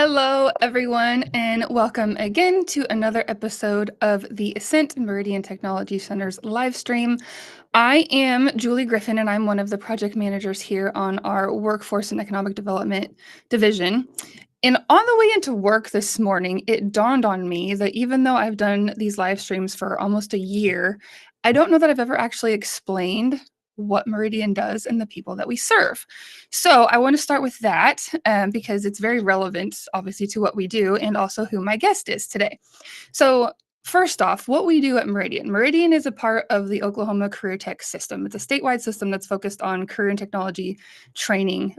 Hello, everyone, and welcome again to another episode of the Ascent Meridian Technology Center's live stream. I am Julie Griffin, and I'm one of the project managers here on our Workforce and Economic Development Division. And on the way into work this morning, it dawned on me that even though I've done these live streams for almost a year, I don't know that I've ever actually explained what Meridian does and the people that we serve. So I want to start with that because it's very relevant, obviously, to what we do and also who my guest is today. So first off, what we do at Meridian. Meridian is a part of the Oklahoma Career Tech system. It's a statewide system that's focused on career and technology training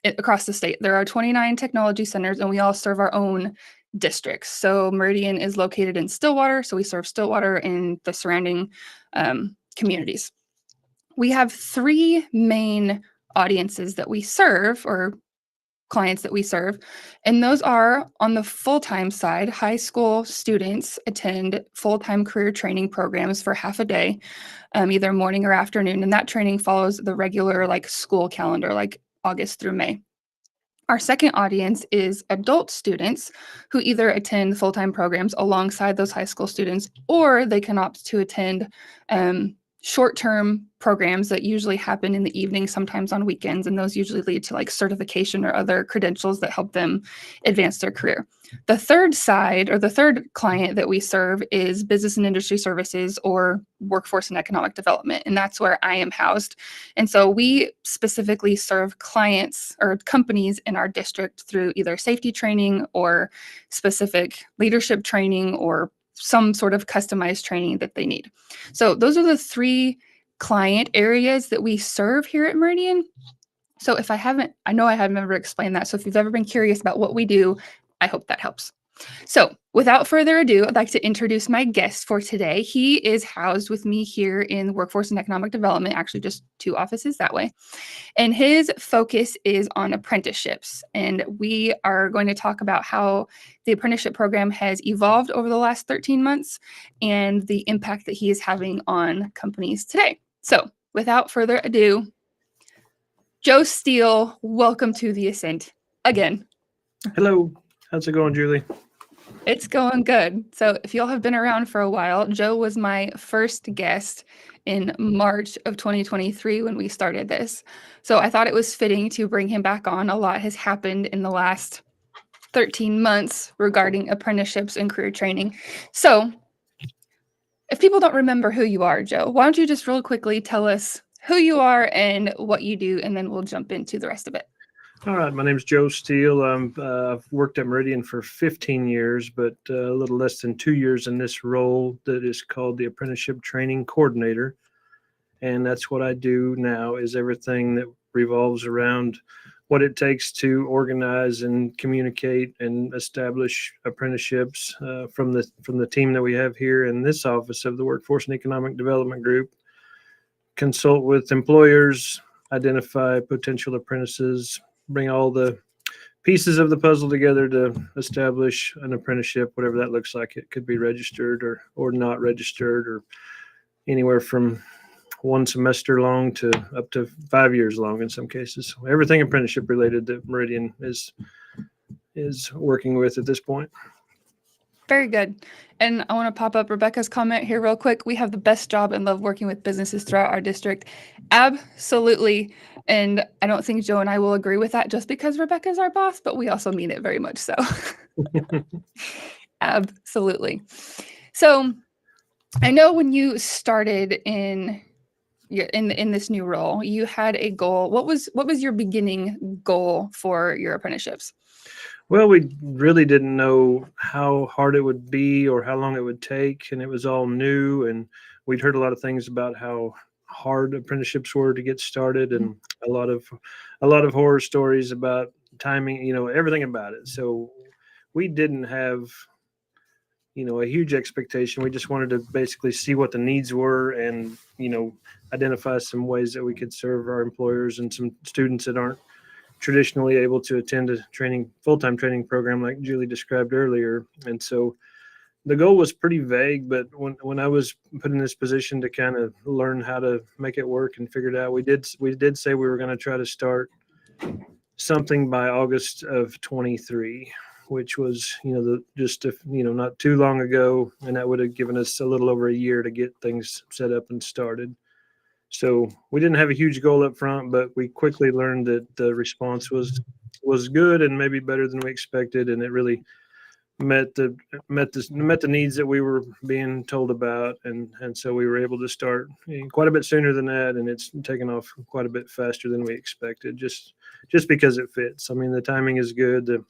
across the state. There are 29 technology centers, and we all serve our own districts. So Meridian is located in Stillwater, so we serve Stillwater and the surrounding communities. We have three main audiences that we serve, or clients that we serve, and those are on the full-time side. High school students attend full-time career training programs for half a day, either morning or afternoon, and that training follows the regular school calendar, like August through May. Our second audience is adult students who either attend full-time programs alongside those high school students, or they can opt to attend short-term programs that usually happen in the evening, sometimes on weekends, and those usually lead to certification or other credentials that help them advance their career. The third side, or the third client that we serve, is business and industry services, or workforce and economic development, and that's where I am housed. And so we specifically serve clients or companies in our district through either safety training or specific leadership training or some sort of customized training that they need. So those are the three client areas that we serve here at Meridian. So I know I haven't ever explained that. So if you've ever been curious about what we do, I hope that helps. So without further ado, I'd like to introduce my guest for today. He is housed with me here in Workforce and Economic Development, actually just two offices that way. And his focus is on apprenticeships. And we are going to talk about how the apprenticeship program has evolved over the last 13 months and the impact that he is having on companies today. So without further ado, Joe Steele, welcome to the Ascent again. Hello. How's it going, Julie? It's going good. So if y'all have been around for a while, Joe was my first guest in March of 2023 when we started this. So I thought it was fitting to bring him back on. A lot has happened in the last 13 months regarding apprenticeships and career training. So if people don't remember who you are, Joe, why don't you just real quickly tell us who you are and what you do, and then we'll jump into the rest of it. All right. My name is Joe Steele. I've worked at Meridian for 15 years, but a little less than 2 years in this role that is called the Apprenticeship Training Coordinator. And that's what I do now, is everything that revolves around what it takes to organize and communicate and establish apprenticeships from the team that we have here in this office of the Workforce and Economic Development Group. Consult with employers, identify potential apprentices, bring all the pieces of the puzzle together to establish an apprenticeship, whatever that looks like. It could be registered or not registered, or anywhere from 1 semester long to up to 5 years long in some cases. Everything apprenticeship related that Meridian is working with at this point. Very good. And I want to pop up Rebecca's comment here real quick. We have the best job and love working with businesses throughout our district. Absolutely. And I don't think Joe and I will agree with that just because Rebecca's our boss, but we also mean it very much so. Absolutely. So I know when you started in this new role, you had a goal. What was your beginning goal for your apprenticeships? Well, we really didn't know how hard it would be or how long it would take, and it was all new, and we'd heard a lot of things about how hard apprenticeships were to get started, and a lot of horror stories about timing, everything about it. So we didn't have a huge expectation. We just wanted to basically see what the needs were and identify some ways that we could serve our employers and some students that aren't traditionally able to attend a full-time training program like Julie described earlier. And so the goal was pretty vague, but when I was put in this position to kind of learn how to make it work and figure it out, we did say we were going to try to start something by August of 23, which was, not too long ago. And that would have given us a little over a year to get things set up and started. So we didn't have a huge goal up front, but we quickly learned that the response was good and maybe better than we expected. And it really met the needs that we were being told about, and so we were able to start quite a bit sooner than that, and it's taken off quite a bit faster than we expected, just because it fits. I mean, the timing is good. The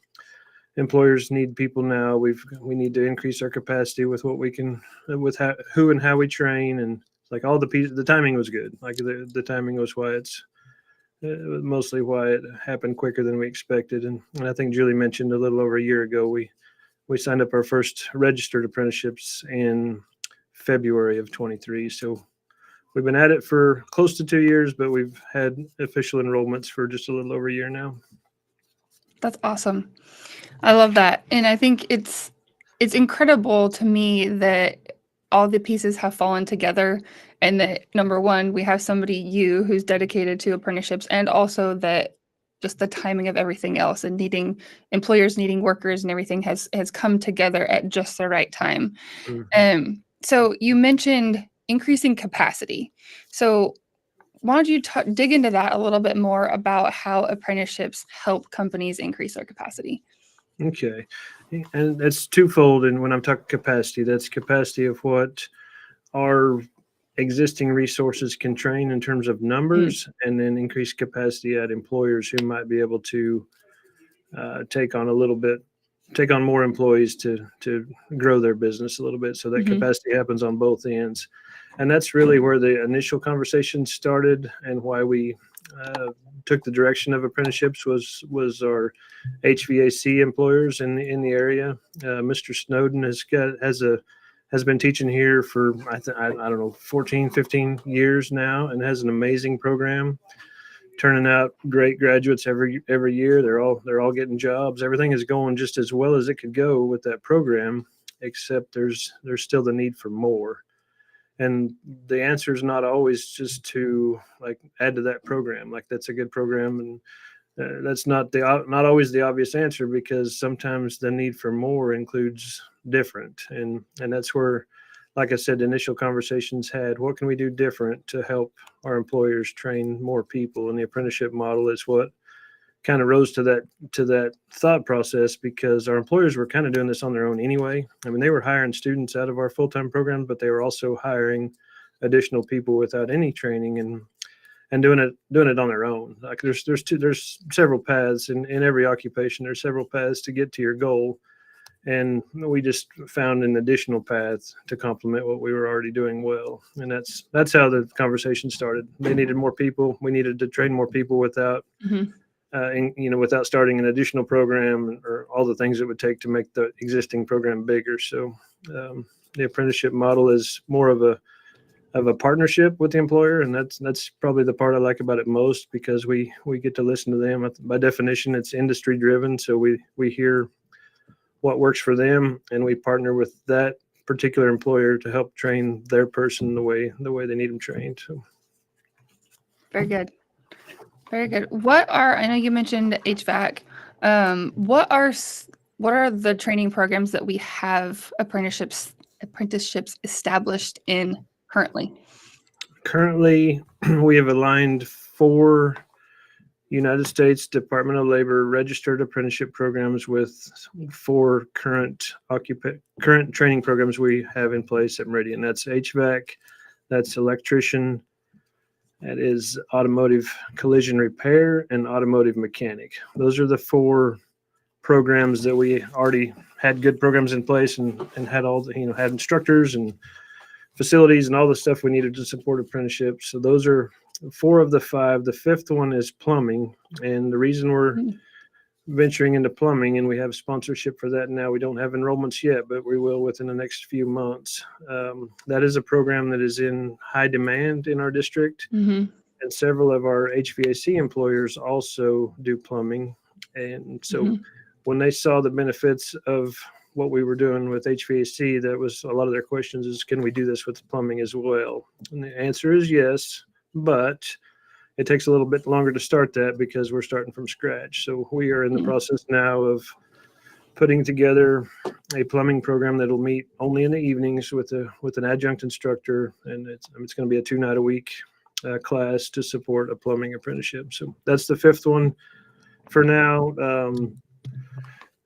employers need people now. We need to increase our capacity with what we can, with who and how we train, and like all the pieces. The timing was good. Like the timing was why it's mostly why it happened quicker than we expected. And I think Julie mentioned a little over a year ago we signed up our first registered apprenticeships in February of 23. So we've been at it for close to 2 years, but we've had official enrollments for just a little over a year now. That's awesome. I love that. And I think it's incredible to me that all the pieces have fallen together, and that, number one, we have somebody, who's dedicated to apprenticeships, and also that just the timing of everything else and employers needing workers and everything has come together at just the right time. Mm-hmm. So you mentioned increasing capacity. So why don't you dig into that a little bit more about how apprenticeships help companies increase their capacity? Okay. And that's twofold. And when I'm talking capacity, that's capacity of what our existing resources can train in terms of numbers, and then increase capacity at employers who might be able to take on more employees to grow their business a little bit. So that capacity happens on both ends. And that's really where the initial conversation started, and why we took the direction of apprenticeships was our HVAC employers in the area. Mr. Snowden has been teaching here for I don't know 14, 15 years now, and has an amazing program, turning out great graduates every year. They're all getting jobs. Everything is going just as well as it could go with that program, except there's still the need for more. And the answer is not always just to like add to that program. Like that's a good program, and that's not always the obvious answer, because sometimes the need for more includes different, and that's where, like I said, the initial conversations had, what can we do different to help our employers train more people? And the apprenticeship model is what kind of rose to that thought process, because our employers were kind of doing this on their own anyway. I mean, they were hiring students out of our full-time program, but they were also hiring additional people without any training, and doing it on their own. Like there's several paths in every occupation. There's several paths to get to your goal. And we just found an additional path to complement what we were already doing well. And that's how the conversation started. They needed more people. We needed to train more people without without starting an additional program or all the things it would take to make the existing program bigger. So the apprenticeship model is more of a partnership with the employer, and that's probably the part I like about it most, because we get to listen to them. By definition, it's industry driven, so we hear what works for them, and we partner with that particular employer to help train their person the way they need them trained. So. Very good. Very good. I know you mentioned HVAC. What are the training programs that we have apprenticeships established in currently? Currently, we have aligned 4 United States Department of Labor registered apprenticeship programs with 4 current training programs we have in place at Meridian. That's HVAC, that's electrician, that is automotive collision repair, and automotive mechanic. Those are the 4 programs that we already had good programs in place, and had all the, had instructors and facilities and all the stuff we needed to support apprenticeships. So those are 4 of the 5. The 5th one is plumbing. And the reason we're venturing into plumbing, and we have sponsorship for that now, we don't have enrollments yet, but we will within the next few months. That is a program that is in high demand in our district. And several of our HVAC employers also do plumbing. And so when they saw the benefits of what we were doing with HVAC, that was a lot of their questions is, can we do this with plumbing as well? And the answer is yes, but it takes a little bit longer to start that because we're starting from scratch. So we are in the process now of putting together a plumbing program that'll meet only in the evenings with an adjunct instructor, and it's going to be a 2 night a week class to support a plumbing apprenticeship. So that's the 5th one for now.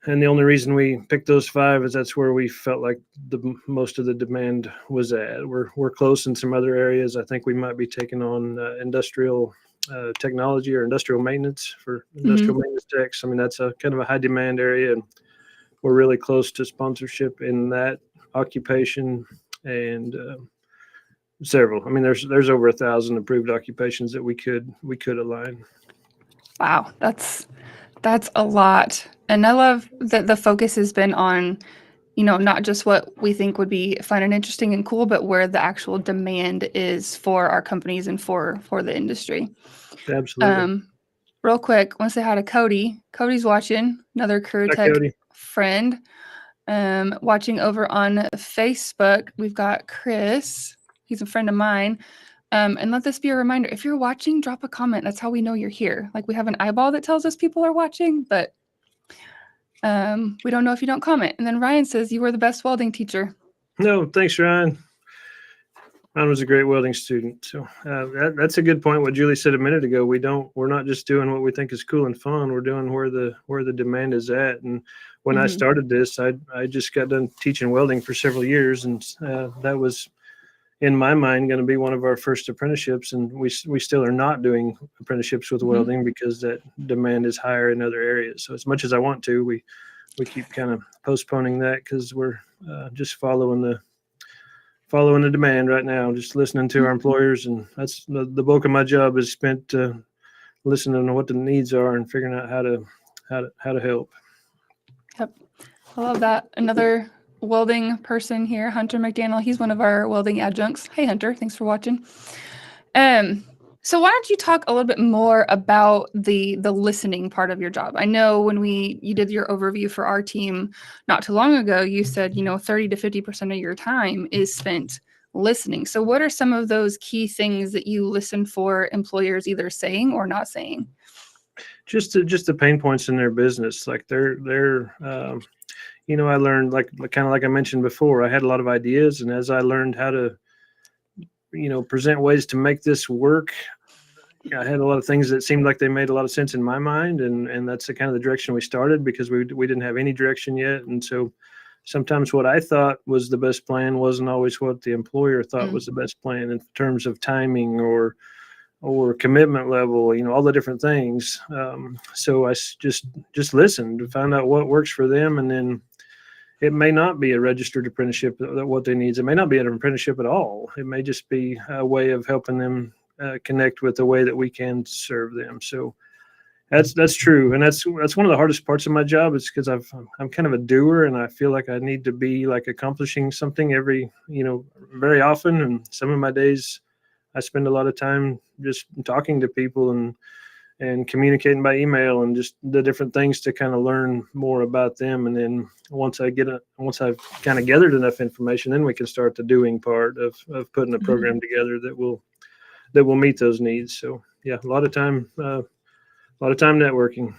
And the only reason we picked those 5 is that's where we felt like the most of the demand was at. We're close in some other areas. I think we might be taking on industrial technology or industrial maintenance for industrial maintenance techs. I mean, that's a kind of a high demand area, and we're really close to sponsorship in that occupation and several. I mean, there's over 1,000 approved occupations that we could align. Wow, that's a lot. And I love that the focus has been on, not just what we think would be fun and interesting and cool, but where the actual demand is for our companies and for the industry. Absolutely. Real quick, I want to say hi to Cody. Cody's watching, another Career Hi, Tech Cody. friend. Watching over on Facebook, we've got Chris. He's a friend of mine. And let this be a reminder, if you're watching, drop a comment. That's how we know you're here. Like, we have an eyeball that tells us people are watching, but we don't know if you don't comment. And then Ryan says, you were the best welding teacher. No, thanks, Ryan. Ryan was a great welding student. So that's a good point. What Julie said a minute ago, we're not just doing what we think is cool and fun. We're doing where the demand is at. And when I started this, I just got done teaching welding for several years, and that was, in my mind, going to be one of our first apprenticeships. And we still are not doing apprenticeships with welding because that demand is higher in other areas. So as much as I want to, we keep kind of postponing that because we're just following the demand right now, just listening to our employers. And that's the bulk of my job is spent listening to what the needs are and figuring out how to help. Yep. I love that. Another welding person here, Hunter McDaniel. He's one of our welding adjuncts. Hey, Hunter. Thanks for watching. So why don't you talk a little bit more about the listening part of your job? I know when you did your overview for our team not too long ago, you said, 30 to 50% of your time is spent listening. So what are some of those key things that you listen for employers either saying or not saying? Just the pain points in their business. Like they're I learned like I mentioned before, I had a lot of ideas, and as I learned how to present ways to make this work, I had a lot of things that seemed like they made a lot of sense in my mind, and that's the kind of the direction we started because we didn't have any direction yet. And so sometimes what I thought was the best plan wasn't always what the employer thought was the best plan in terms of timing or commitment level, all the different things. So I just listened to find out what works for them, and then it may not be a registered apprenticeship what they need. It may not be an apprenticeship at all. It may just be a way of helping them connect with the way that we can serve them. So that's true, and that's one of the hardest parts of my job. Is because I'm kind of a doer, and I feel like I need to be like accomplishing something very often. And some of my days, I spend a lot of time just talking to people and communicating by email and just the different things to kind of learn more about them. And then once I've kind of gathered enough information, then we can start the doing part of putting a program together that will meet those needs. So yeah, a lot of time networking.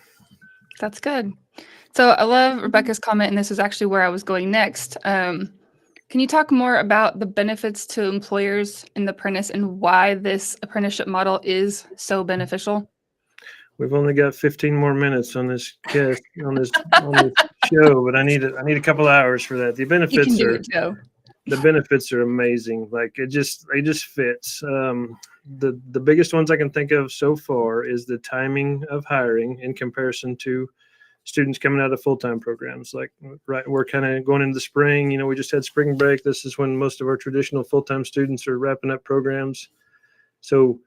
That's good. So I love Rebecca's comment, and this is actually where I was going next. Can you talk more about the benefits to employers in the apprentice and why this apprenticeship model is so beneficial? We've only got 15 more minutes on this cast on this show, but I need a couple hours for that. The You can do it, Joe. The benefits are amazing. Like it just fits. The biggest ones I can think of so far is the timing of hiring in comparison to students coming out of full-time programs. Like, right, we're kind of going into the spring. We just had spring break. This is when most of our traditional full-time students are wrapping up programs. So,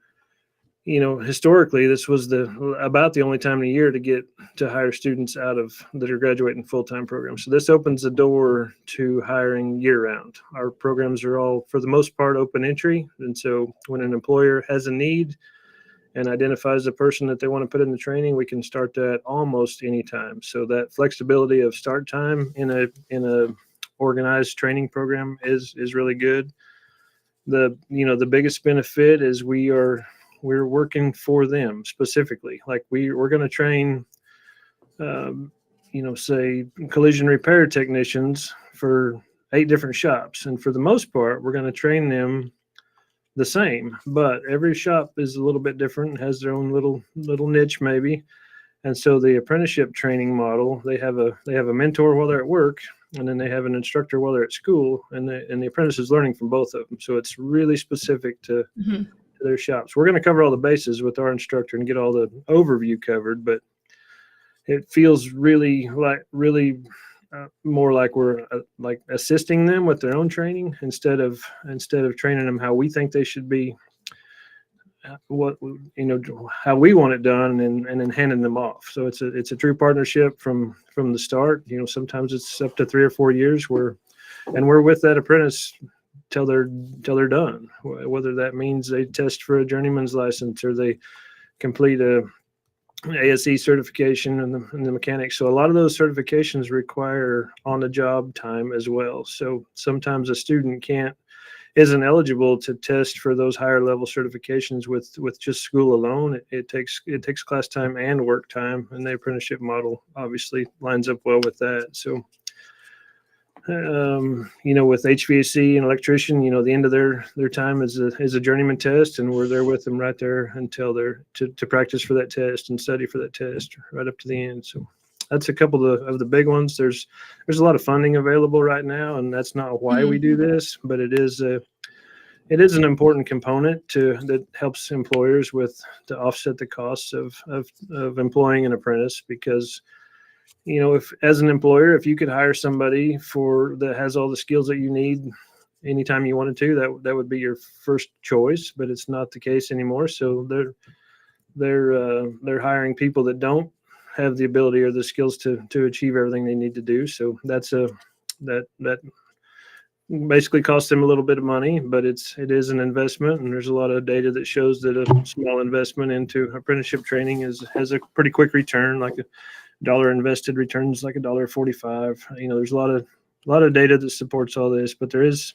historically, this was about the only time of the year to hire students that are graduating full-time programs. So this opens the door to hiring year-round. Our programs are all, for the most part, open entry. And so when an employer has a need and identifies the person that they want to put in the training, we can start that almost any time. So that flexibility of start time in a organized training program is really good. The biggest benefit is we are we're working for them specifically. Like we're going to train, say collision repair technicians for 8 different shops. And for the most part, we're going to train them the same, but every shop is a little bit different, has their own little niche maybe. And so the apprenticeship training model, they have a mentor while they're at work, and then they have an instructor while they're at school, and the apprentice is learning from both of them. So it's really specific to their shops. We're going to cover all the bases with our instructor and get all the overview covered, but it feels really more like we're like assisting them with their own training instead of training them how we think they should be, how we want it done, and then handing them off. So it's a true partnership from the start. Sometimes it's up to 3 or 4 years we're with that apprentice till they're done, whether that means they test for a journeyman's license or they complete a ASE certification and the mechanics. So a lot of those certifications require on-the-job time as well. So sometimes a student isn't eligible to test for those higher level certifications with just school alone. It takes class time and work time, and the apprenticeship model obviously lines up well with that. So with HVAC and electrician, the end of their time is a journeyman test, and we're there with them right there until they're to practice for that test and study for that test right up to the end. So that's a couple of the big ones. There's a lot of funding available right now, and that's not why we do this, but it is an important component that helps employers to offset the costs of employing an apprentice, because if as an employer, if you could hire somebody that has all the skills that you need anytime you wanted to, that would be your first choice, but it's not the case anymore. So they're hiring people that don't have the ability or the skills to achieve everything they need to do. So that basically costs them a little bit of money, but it is an investment, and there's a lot of data that shows that a small investment into apprenticeship training has a pretty quick return. Like $1 invested returns like $1.45. There's a lot of data that supports all this, but there is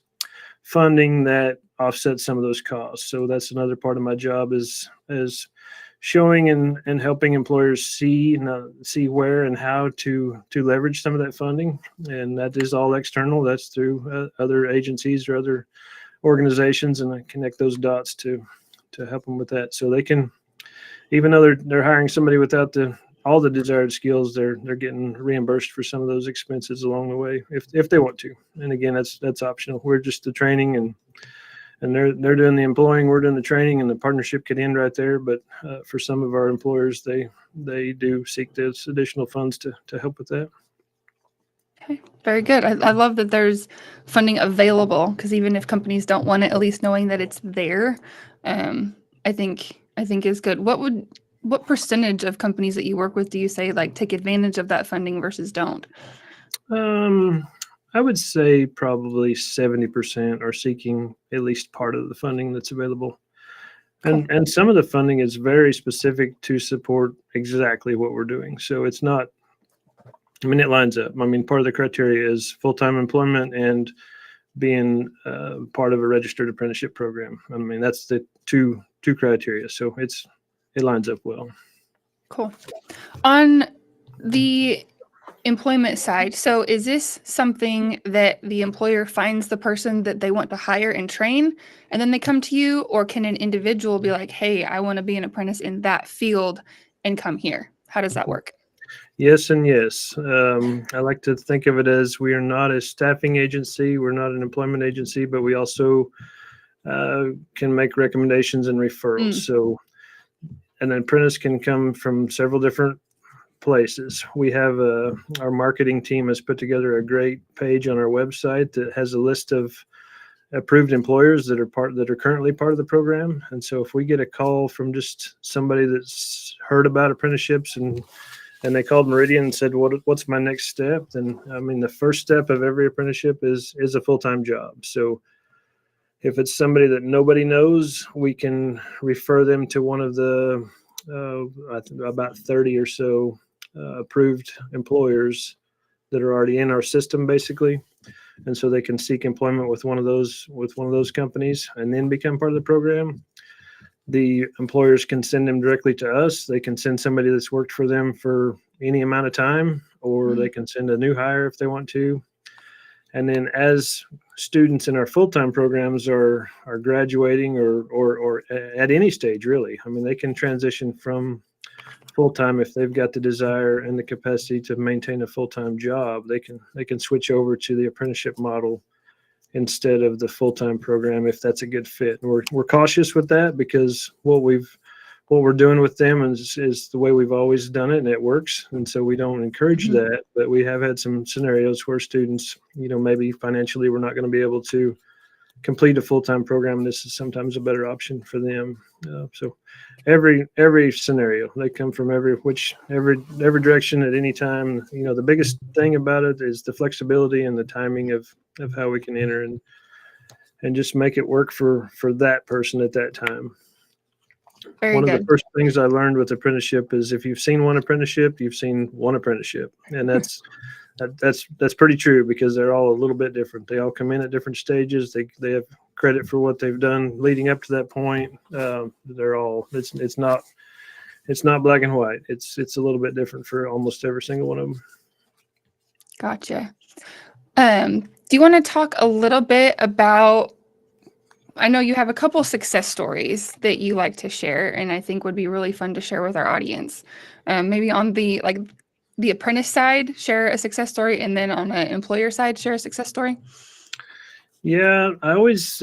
funding that offsets some of those costs. So that's another part of my job is showing and helping employers see where and how to leverage some of that funding. And that is all external. That's through other agencies or other organizations, and I connect those dots to help them with that. So they can, even though they're hiring somebody without all the desired skills, they're getting reimbursed for some of those expenses along the way if they want to. And again, that's optional. We're just the training, and they're doing the employing, we're doing the training, and the partnership could end right there. But for some of our employers, they do seek those additional funds to help with that. Okay, very good. I love that there's funding available, because even if companies don't want it, at least knowing that it's there, I think is good. What percentage of companies that you work with do you say take advantage of that funding versus don't? I would say probably 70% are seeking at least part of the funding that's available. Cool. And some of the funding is very specific to support exactly what we're doing. So it's not, it lines up. Part of the criteria is full-time employment and being part of a registered apprenticeship program. That's the two criteria. So it lines up well. Cool. On the employment side, so is this something that the employer finds the person that they want to hire and train, and then they come to you, or can an individual be like, hey, I want to be an apprentice in that field and come here? How does that work? Yes and yes. I like to think of it as we are not a staffing agency. We're not an employment agency, but we also can make recommendations and referrals. So an apprentice can come from several different places. We have our marketing team has put together a great page on our website that has a list of approved employers that are currently part of the program. And so if we get a call from just somebody that's heard about apprenticeships and they called Meridian and said, what's my next step? Then, the first step of every apprenticeship is a full-time job. So if it's somebody that nobody knows, we can refer them to one of the about 30 or so approved employers that are already in our system, basically. And so they can seek employment with one of those companies and then become part of the program. The employers can send them directly to us. They can send somebody that's worked for them for any amount of time, or they can send a new hire if they want to. And then as students in our full-time programs are graduating or at any stage, really, I mean, they can transition from full-time if they've got the desire and the capacity to maintain a full-time job. They can switch over to the apprenticeship model instead of the full-time program if that's a good fit. And we're cautious with that because what we're doing with them is the way we've always done it, and it works. And so we don't encourage that, but we have had some scenarios where students, maybe financially we're not going to be able to complete a full-time program. This is sometimes a better option for them. So every scenario, they come from every direction at any time. The biggest thing about it is the flexibility and the timing of how we can enter and just make it work for that person at that time. Very One of good. the first things I learned with apprenticeship is if you've seen one apprenticeship, you've seen one apprenticeship. And that's pretty true because they're all a little bit different. They all come in at different stages. They have credit for what they've done leading up to that point. They're all, it's not black and white. It's a little bit different for almost every single one of them. Gotcha. Do you want to talk a little bit about, I know you have a couple success stories that you like to share, and I think would be really fun to share with our audience. Maybe on the apprentice side, share a success story, and then on the employer side, share a success story. Yeah, I always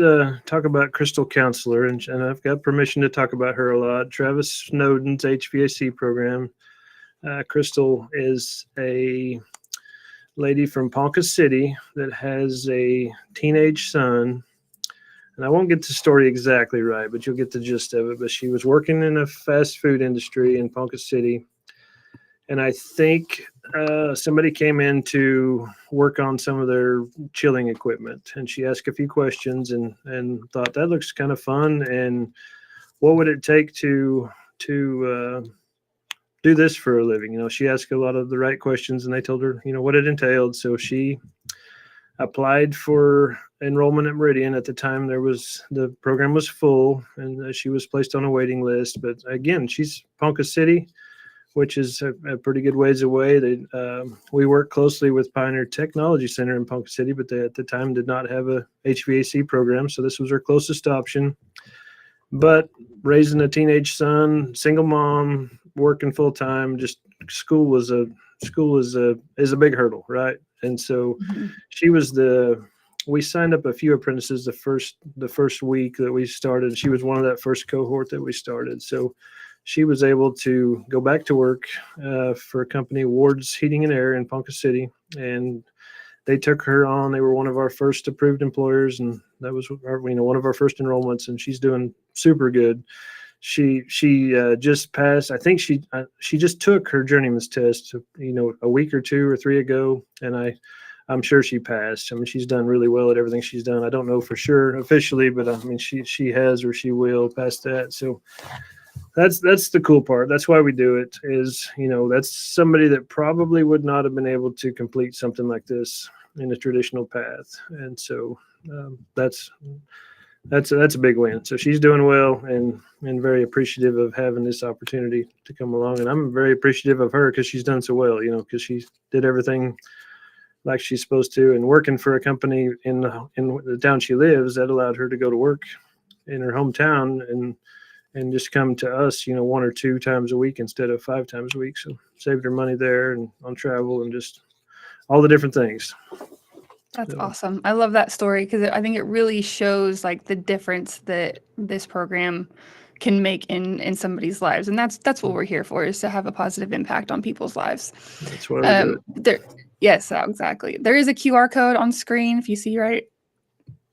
talk about Crystal Counselor, and I've got permission to talk about her a lot. Travis Snowden's HVAC program. Crystal is a lady from Ponca City that has a teenage son. And I won't get the story exactly right, but you'll get the gist of it. But she was working in a fast food industry in Ponca City. And I think somebody came in to work on some of their chilling equipment. And she asked a few questions and thought, that looks kind of fun. And what would it take to do this for a living? She asked a lot of the right questions, and they told her, what it entailed. So she applied for enrollment at Meridian. At the time, the program was full, and she was placed on a waiting list. But again, she's Ponca City, which is a pretty good ways away. We work closely with Pioneer Technology Center in Ponca City, but they at the time did not have a HVAC program, so this was her closest option. But raising a teenage son, single mom, working full time, just school is a big hurdle, right? And so we signed up a few apprentices the first week that we started. She was one of that first cohort that we started. So she was able to go back to work for a company, Ward's Heating and Air in Ponca City. And they took her on. They were one of our first approved employers, and that was one of our first enrollments, and she's doing super good. She just passed. I think she just took her journeyman's test, a week or 2 or 3 ago, and I'm sure she passed. I mean, she's done really well at everything she's done. I don't know for sure officially, but I mean, she has or she will pass that. So that's the cool part. That's why we do it. Is that's somebody that probably would not have been able to complete something like this in a traditional path, and so that's a big win. So she's doing well, and very appreciative of having this opportunity to come along. And I'm very appreciative of her because she's done so well, because she did everything like she's supposed to. And working for a company in the town she lives, that allowed her to go to work in her hometown and just come to us, 1 or 2 times a week instead of 5 times a week. So saved her money there and on travel and just all the different things. That's awesome. I love that story because I think it really shows the difference that this program can make in somebody's lives. And that's what we're here for, is to have a positive impact on people's lives. That's why we do it. Yes, exactly. There is a QR code on screen. If you see right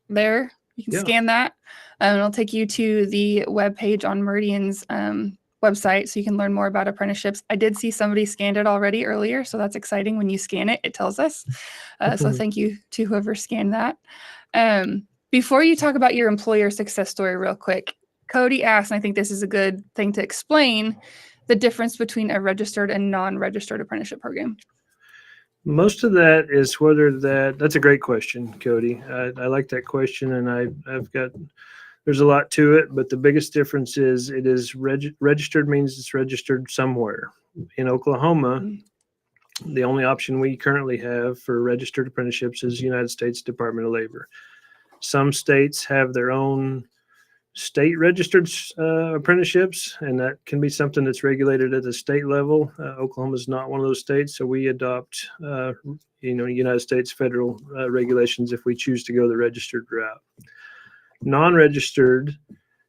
there, you can scan that. And it'll take you to the webpage on Meridian's website, so you can learn more about apprenticeships. I did see somebody scanned it already earlier, so that's exciting. When you scan it, it tells us. So thank you to whoever scanned that. Before you talk about your employer success story real quick, Cody asked, and I think this is a good thing to explain, the difference between a registered and non-registered apprenticeship program. Most of that is that's a great question, Cody. I like that question, and There's a lot to it, but the biggest difference is it is registered means it's registered somewhere. In Oklahoma, the only option we currently have for registered apprenticeships is United States Department of Labor. Some states have their own state registered apprenticeships, and that can be something that's regulated at the state level. Oklahoma is not one of those states, so we adopt United States federal regulations if we choose to go the registered route. Non-registered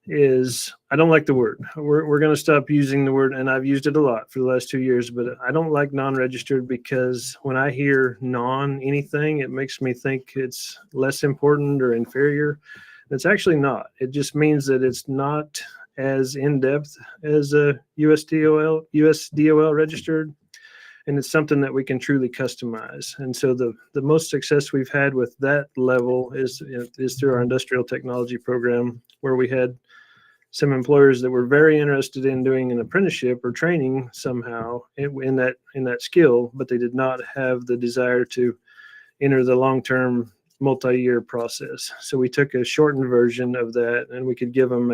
is, I don't like the word. We're going to stop using the word, and I've used it a lot for the last 2 years, but I don't like non-registered because when I hear non anything, it makes me think it's less important or inferior. It's actually not. It just means that it's not as in-depth as a USDOL registered, and it's something that we can truly customize. And so the most success we've had with that level is through our industrial technology program, where we had some employers that were very interested in doing an apprenticeship or training somehow in that skill, but they did not have the desire to enter the long-term multi-year process. So we took a shortened version of that, and we could give them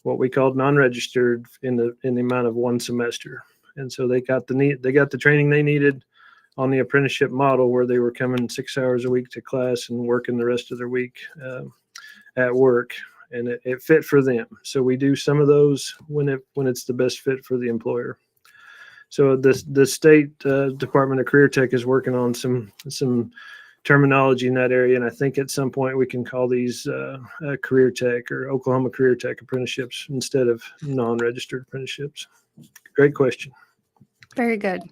what we called non-registered in the amount of one semester. And so they got the training they needed on the apprenticeship model, where they were coming 6 hours a week to class and working the rest of their week at work, and it fit for them. So we do some of those when it's the best fit for the employer. So the state Department of Career Tech is working on some terminology in that area, and I think at some point we can call these Career Tech or Oklahoma Career Tech apprenticeships instead of non-registered apprenticeships. Great question. Very good.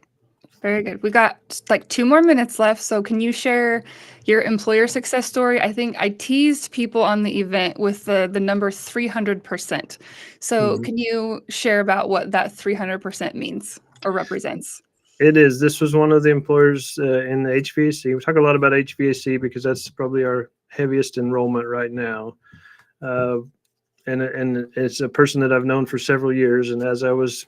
Very good. We got like 2 more minutes left. So can you share your employer success story? I think I teased people on the event with the number 300%. So can you share about what that 300% means or represents? It is. This was one of the employers in the HVAC. We talk a lot about HVAC because that's probably our heaviest enrollment right now. And it's a person that I've known for several years. And as I was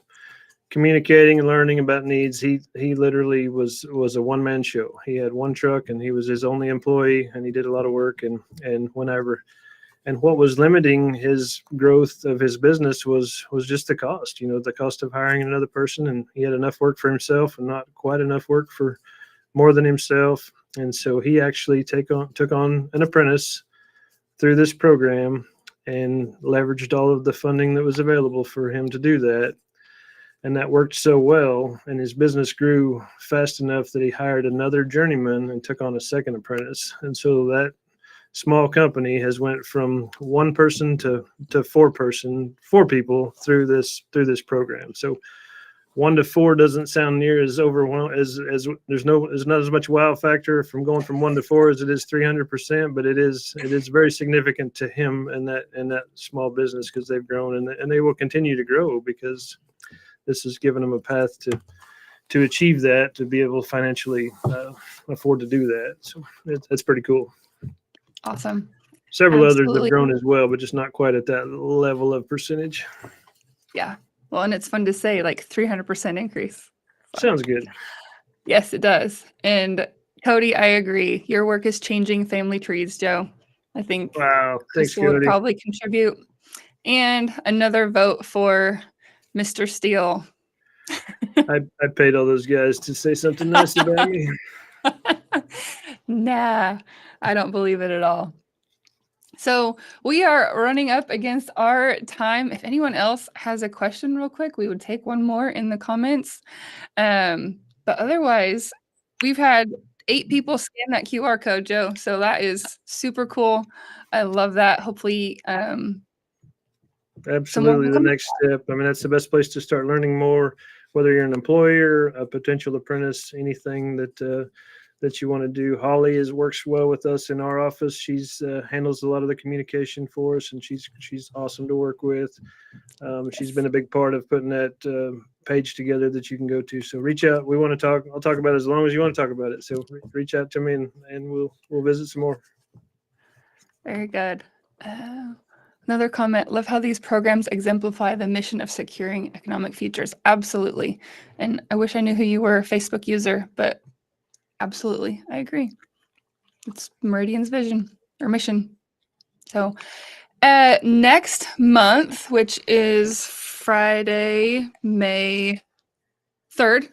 communicating and learning about needs, he literally was a one-man show. He had one truck, and he was his only employee, and he did a lot of work. And what was limiting his growth of his business was just the cost. The cost of hiring another person, and he had enough work for himself and not quite enough work for more than himself. And so he actually took on an apprentice through this program and leveraged all of the funding that was available for him to do that. And that worked so well, and his business grew fast enough that he hired another journeyman and took on a second apprentice. And so that small company has went from one person to four people through this program. So 1 to 4 doesn't sound near as overwhelming as there's not as much wow factor from going from 1 to 4 as it is 300%, but it is very significant to him and that small business, because they've grown and they will continue to grow, because this has given them a path to achieve that, to be able to financially afford to do that. So that's pretty cool. Awesome. Several Absolutely. others have grown as well, but just not quite at that level of percentage. Yeah. Well, and it's fun to say, like 300% increase. Sounds good. Yes, it does. And Cody, I agree. Your work is changing family trees, Joe. I think Wow. Thanks, Crystal would Cody. probably contribute. And another vote for Mr. Steele. I paid all those guys to say something nice about me. Nah, I don't believe it at all. So we are running up against our time. If anyone else has a question real quick, we would take one more in the comments. But otherwise, we've had 8 people scan that QR code, Joe. So that is super cool. I love that. Hopefully, Absolutely. The next step. I mean, that's the best place to start learning more, whether you're an employer, a potential apprentice, anything that you want to do. Holly works well with us in our office. She's handles a lot of the communication for us, and she's awesome to work with. She's been a big part of putting that page together that you can go to. So reach out. We want to talk. I'll talk about it as long as you want to talk about it. So reach out to me, and we'll visit some more. Very good. Another comment, love how these programs exemplify the mission of securing economic futures. Absolutely. And I wish I knew who you were, Facebook user, but absolutely, I agree. It's Meridian's vision or mission. So Next month, which is Friday, May 3rd,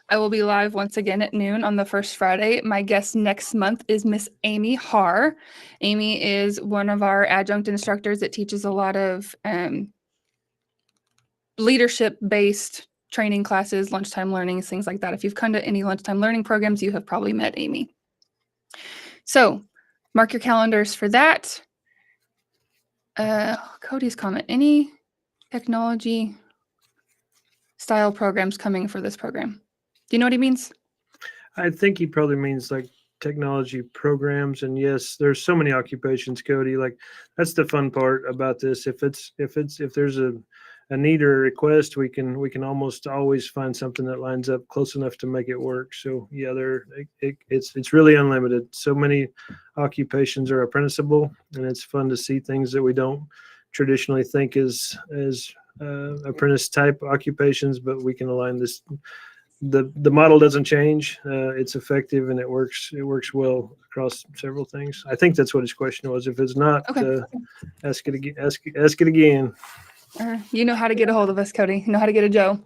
I will be live once again at noon on the first Friday. My guest next month is Miss Amy Haar. Amy is one of our adjunct instructors that teaches a lot of leadership-based training classes, lunchtime learnings, things like that. If you've come to any lunchtime learning programs, you have probably met Amy. So mark your calendars for that. Cody's comment, any technology style programs coming for this program? Do you know what he means? I think he probably means like technology programs. And yes, there's so many occupations, Cody. Like that's the fun part about this. If there's a need or a request, we can almost always find something that lines up close enough to make it work. So yeah, it's really unlimited. So many occupations are apprenticeable, and it's fun to see things that we don't traditionally think as apprentice type occupations, but we can align this. The model doesn't change. It's effective and it works well across several things. I think that's what his question was. If it's not, Okay. ask it again. Ask it again. You know how to get a hold of us, Cody. You know how to get a Joe.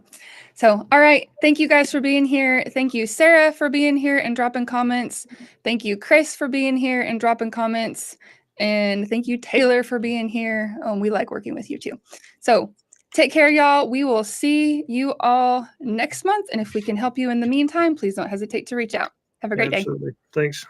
So, all right. Thank you guys for being here. Thank you, Sarah, for being here and dropping comments. Thank you, Chris, for being here and dropping comments. And thank you, Taylor, for being here. We like working with you too. So take care, y'all. We will see you all next month. And if we can help you in the meantime, please don't hesitate to reach out. Have a great day. Absolutely. Thanks.